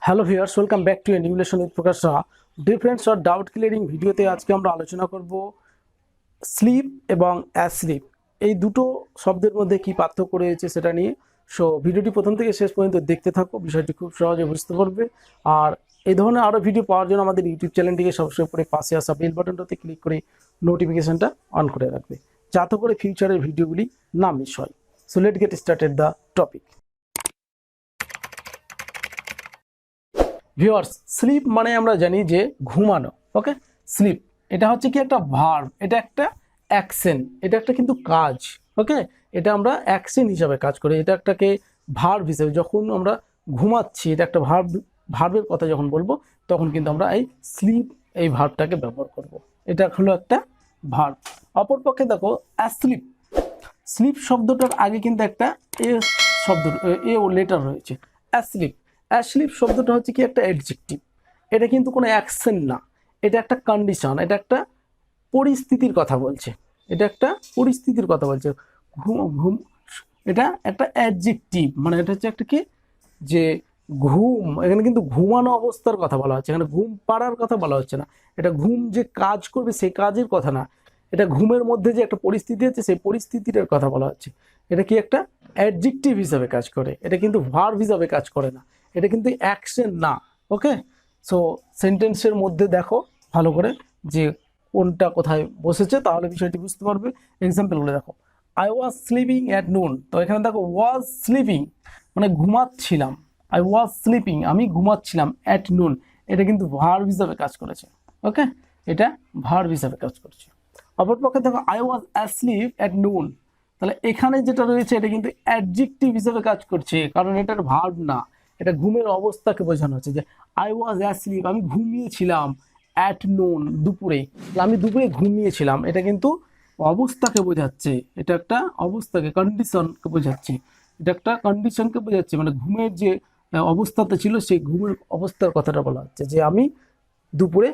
Hello viewers, welcome back to animation with Prakash Saha. Difference or doubt clearing ভিডিওতে আজকে আমরা আলোচনা করব স্লিপ এবং অ্যাসলিপ এই দুটো শব্দের মধ্যে কি পার্থক্য রয়েছে সেটা নিয়ে। সো ভিডিওটি প্রথম থেকে শেষ পর্যন্ত দেখতে থাকো, বিষয়টি খুব সহজে বুঝতে পারবে। আর এই ধরনের আরও ভিডিও পাওয়ার জন্য আমাদের ইউটিউব চ্যানেলটিকে সবসময় করে পাশে আসা বেল বাটনটাতে ক্লিক করে নোটিফিকেশনটা অন করে রাখবে, যাতে করে ফিউচারের ভিডিওগুলি না মিস হয়। So let get started the topic. Viewers, sleep মানে আমরা জানি যে ঘুমানো। ওকে, স্লিপ এটা হচ্ছে কি একটা ভার্ব, এটা একটা অ্যাকশন, এটা একটা কিন্তু কাজ। ওকে, এটা আমরা অ্যাকশন হিসাবে কাজ করি, এটা একটাকে ভার্ব হিসেবে যখন আমরা ঘুমাচ্ছি, এটা একটা ভার্বের কথা যখন বলবো তখন কিন্তু আমরা এই স্লিপ এই ভার্বটাকে ব্যবহার করব। এটা হলো একটা ভার্ব। অপরপক্ষে দেখো অ্যাসলিপ, স্লিপ শব্দটার আগে কিন্তু একটা এ শব্দ এ ও লেটার রয়েছে। অ্যাসলিপ, অ্যাসলিপ শব্দটা হচ্ছে কি একটা অ্যাডজেক্টিভ, এটা কিন্তু কোনো অ্যাকশন না, এটা একটা কন্ডিশন, এটা একটা পরিস্থিতির কথা বলছে, এটা একটা পরিস্থিতির কথা বলছে। ঘুম ঘুম এটা একটা অ্যাডজেক্টিভ, মানে এটা হচ্ছে একটা কি যে ঘুম, এখানে কিন্তু ঘুমানো অবস্থার কথা বলা হচ্ছে, এখানে ঘুম পাড়ার কথা বলা হচ্ছে না, এটা ঘুম যে কাজ করবে সেই কাজের কথা না, এটা ঘুমের মধ্যে যে একটা পরিস্থিতি আছে সেই পরিস্থিতিটার কথা বলা হচ্ছে। এটা কি একটা অ্যাডজেক্টিভ হিসাবে কাজ করে, এটা কিন্তু ভার্ব হিসাবে কাজ করে না, এটা কিন্তু অ্যাকশন না। ওকে, সো সেন্টেন্সের মধ্যে দেখো ভালো করে যে কোনটা কোথায় বসেছে, তাহলে বিষয়টি বুঝতে পারবে। এক্সাম্পলগুলো দেখো, I was sleeping at noon, তো এখানে দেখো ওয়াজ স্লিপিং মানে ঘুমাচ্ছিলাম, আই ওয়াজ স্লিপিং আমি ঘুমাচ্ছিলাম, অ্যাট নুন এটা কিন্তু ভার্ব হিসাবে কাজ করেছে। ওকে, এটা ভার্ব হিসাবে কাজ করছে। অপরপক্ষে দেখো I was asleep at noon, তাহলে এখানে যেটা রয়েছে এটা কিন্তু অ্যাডজেক্টিভ হিসেবে কাজ করছে, কারণ এটার ভার্ব না, এটা ঘুমের অবস্থাকে বোঝানো হচ্ছে যে আই ওয়াজ অ্যাসলিপ আমি ঘুমিয়েছিলাম, অ্যাট নুন দুপুরে, আমি দুপুরে ঘুমিয়েছিলাম, এটা কিন্তু অবস্থাকে বোঝাচ্ছে, এটা একটা অবস্থাকে কন্ডিশনকে বোঝাচ্ছে, এটা একটা কন্ডিশনকে বোঝাচ্ছে, মানে ঘুমের যে অবস্থাতে ছিল সেই ঘুমের অবস্থার কথাটা বলা হচ্ছে যে আমি দুপুরে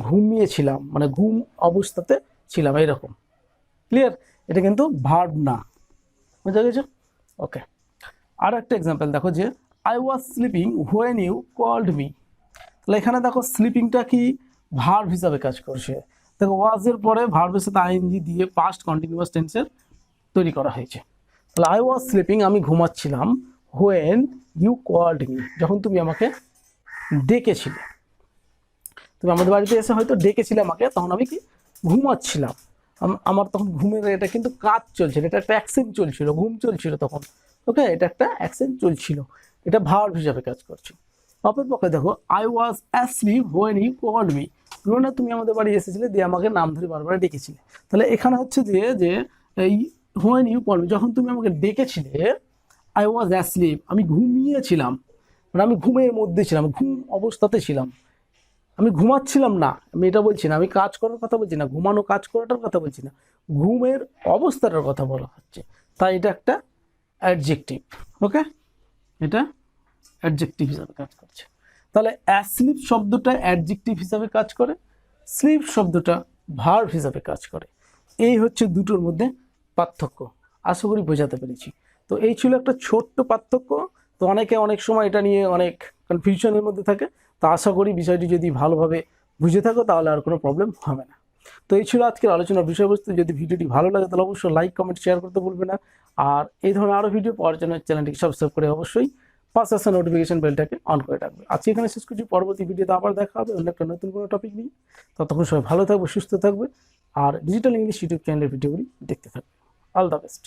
ঘুমিয়েছিলাম, মানে ঘুম অবস্থাতে ছিলাম, এরকম। ক্লিয়ার? এটা কিন্তু ভার্ব না, বুঝা গেছে? ওকে, আর একটা এক্সাম্পল দেখো যে I was sleeping when you called me, তাহলে এখানে দেখো স্লিপিংটা কি ভার্ব হিসাবে কাজ করছে। দেখো ওয়াজের পরে ভার্বের সাথে আইএনজি দিয়ে পাস্ট কন্টিনিউয়াস টেন্সের তৈরি করা হয়েছে। তাহলে আই ওয়াজ স্লিপিং আমি ঘুমাচ্ছিলাম, হোয়েন ইউ কল্ড মি যখন তুমি আমাকে ডেকেছিলে, তুমি আমাদের বাড়িতে এসে হয়তো ডেকেছিলে আমাকে, তখন আমি কি ঘুমাচ্ছিলাম, আমার তখন ঘুমের এটা কিন্তু কাজ চলছিল, এটা একটা অ্যাকশন চলছিল, ঘুম চলছিল তখন। ওকে, এটা একটা অ্যাকশন চলছিল, এটা ভার্ব হিসাবে কাজ করছে। অপরপক্ষে দেখো I was asleep when you called me, না তুমি আমাদের বাড়ি এসেছিলে দিয়ে আমাকে নাম ধরে বারবার ডেকেছিলে, তাহলে এখানে হচ্ছে যে এই হোয়েন ইউ কল্ড মি যখন তুমি আমাকে ডেকেছিলে, আই ওয়াজ অ্যাসলিপ আমি ঘুমিয়েছিলাম, মানে আমি ঘুমের মধ্যে ছিলাম, ঘুম অবস্থাতে ছিলাম, আমি ঘুমাচ্ছিলাম না, আমি এটা বলছি না, আমি কাজ করার কথা বলছি না, ঘুমানো কাজ করাটার কথা বলছি না, ঘুমের অবস্থাটার কথা বলা হচ্ছে, তাই এটা একটা অ্যাডজেক্টিভ। ওকে, এটা অ্যাডজেক্টিভ হিসাবে কাজ করছে। তাহলে অ্যাসলিপ শব্দটা অ্যাডজেক্টিভ হিসাবে কাজ করে, স্লিপ শব্দটা ভার্ব হিসাবে কাজ করে। এই হচ্ছে দুটোর মধ্যে পার্থক্য, আশা করি বোঝাতে পেরেছি। তো এই ছিল একটা ছোট্ট পার্থক্য, তো অনেকে অনেক সময় এটা নিয়ে অনেক কনফিউশনের মধ্যে থাকে, তো আশা করি বিষয়টি যদি ভালোভাবে বুঝে থাকো তাহলে আর কোনো প্রবলেম হবে না। তো এই ছিল আজকের আলোচনার বিষয়বস্তু। যদি ভিডিওটি ভালো লাগে তাহলে অবশ্যই লাইক কমেন্ট শেয়ার করতে ভুলবে না, আর এই ধরনের আরও ভিডিও পাওয়ার জন্য চ্যানেলটিকে সাবস্ক্রাইব করে অবশ্যই পাশে আসা নোটিফিকেশন বেলটাকে অন করে রাখবে। আজকে এখানে শেষ করছি, পরবর্তী ভিডিওতে আবার দেখা হবে অন্য একটা নতুন কোনো টপিক নিয়ে। ততক্ষণ সবাই ভালো থাকবে, সুস্থ থাকবে, আর ডিজিটাল ইংলিশ ইউটিউব চ্যানেলের ভিডিওগুলি দেখতে থাকবে। All the best.